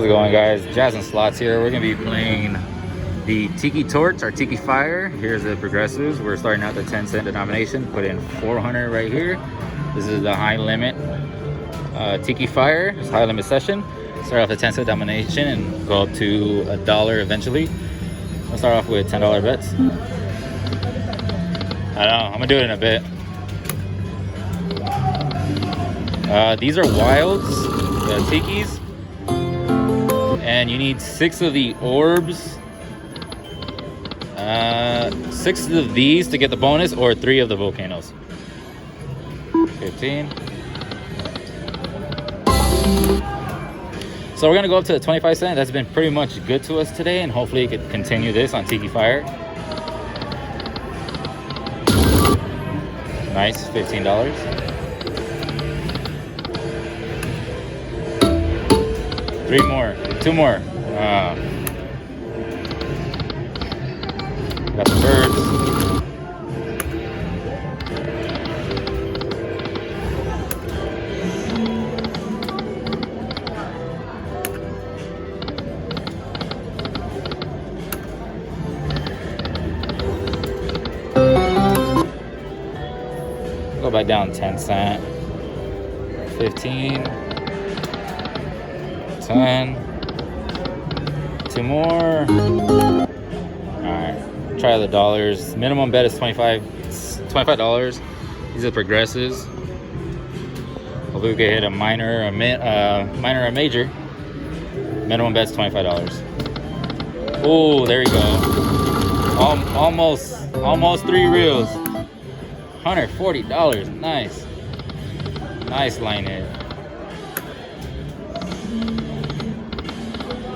How's it going, guys? JazDan Slots here. We're gonna be playing the Tiki Torch or Tiki Fire. Here's the progressives. We're starting out the 10-cent denomination. Put in 400 right here. This is the high limit Tiki Fire. It's high limit session. Start off the 10-cent denomination and go up to $1 eventually. I'll start off with $10 bets. I know, I'm gonna do it in a bit. These are wilds, the tikis, and you need 6 of the orbs, 6 of these to get the bonus, or 3 of the volcanoes. 15. So we're gonna go up to the 25 cent. That's been pretty much good to us today, and hopefully it could continue this on Tiki Fire. Nice, $15. 3 more, 2 more. Got the birds. Go back down 10 cent. 15. 10. 2 more. Alright, try the dollars. Minimum bet is $25. These are progressives. Hopefully we can hit a minor, minor or major. Minimum bet's $25. Oh, there you go. Almost 3 reels. $140. Nice. Nice line hit.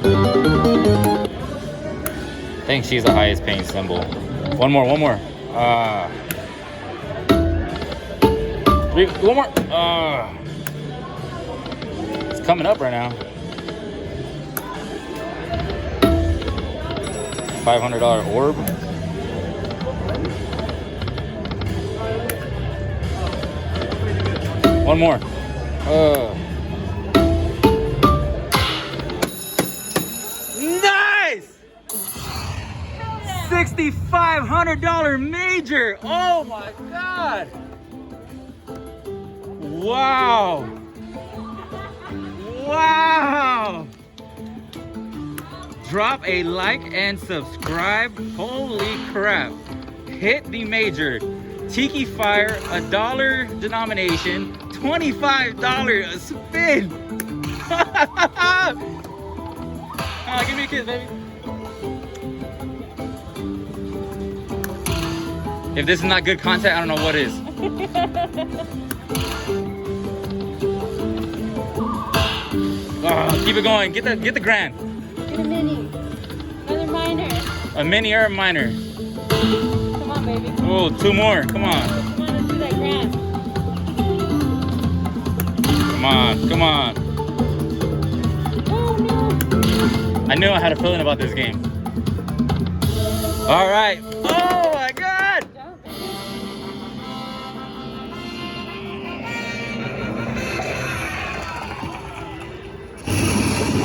I think she's the highest paying symbol. One more. 3, 1 more. It's coming up right now. $500 orb. One more. Nice! $6,500 major. Oh my God! Wow! Wow! Drop a like and subscribe. Holy crap! Hit the major. Tiki Fire, $1 denomination, $25 a spin. Give me a kiss, baby. If this is not good content, I don't know what is. Keep it going. Get the grand. Get a mini. Another minor. A mini or a minor. Come on, baby. Oh, 2 more. Come on. Come on, let's do that grand. Come on. Oh, no. I knew I had a feeling about this game. All right. Oh my God.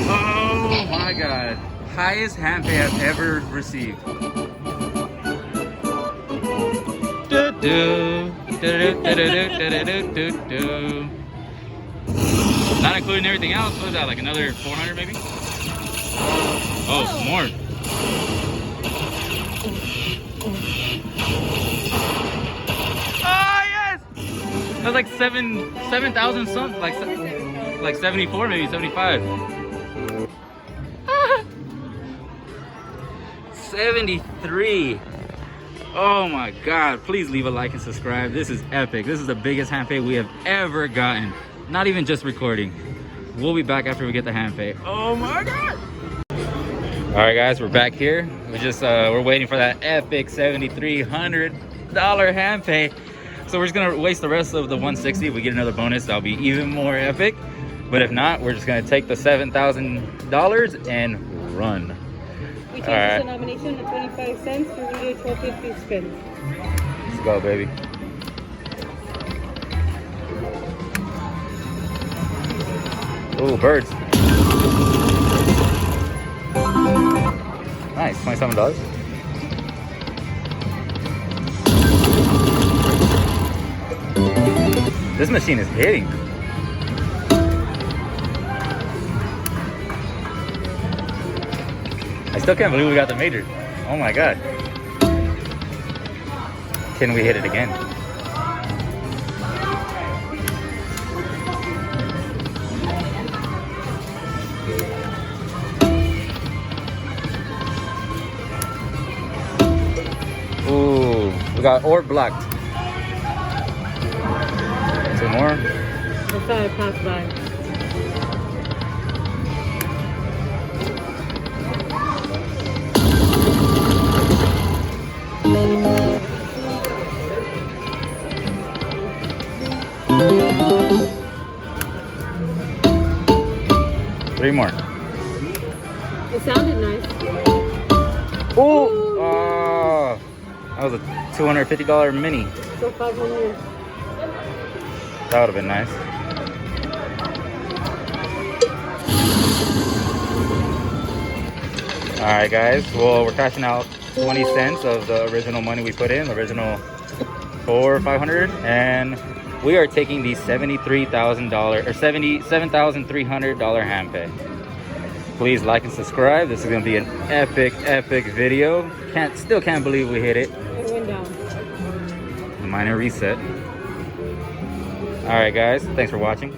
Oh my God. Highest handpay I've ever received. Not including everything else. What is that, like another 400 maybe? Oh, more. Oh yes! That was like 7,000 something, like 74 maybe, 75. 73. Oh my God, please leave a like and subscribe. This is epic. This is the biggest handpay we have ever gotten. Not even just recording. We'll be back after we get the handpay. Oh my God. All right guys, we're back here. We're waiting for that epic $7,300 handpay. So we're just gonna waste the rest of the 160. If we get another bonus, that'll be even more epic. But if not, we're just gonna take the $7,000 and run. We changed the denomination to 25 cents. We're gonna do a 12.50 spin. Let's go, baby. Oh, birds. Nice, $27. This machine is hitting. I still can't believe we got the major. Oh my god. Can we hit it again? Ooh, we got orb blocked. 2 more. I saw it pass by. Three more. It sounded nice. Ooh! Oh, that was a $250 mini. So 500. That would have been nice. Alright guys, well we're cashing out 20 cents of the original money we put in, the original $400 or $500, and we are taking the $73,000 or $77,300 Handpay. Please like and subscribe. This is gonna be an epic video. Still can't believe we hit it. It went down. Minor reset. Alright guys, thanks for watching.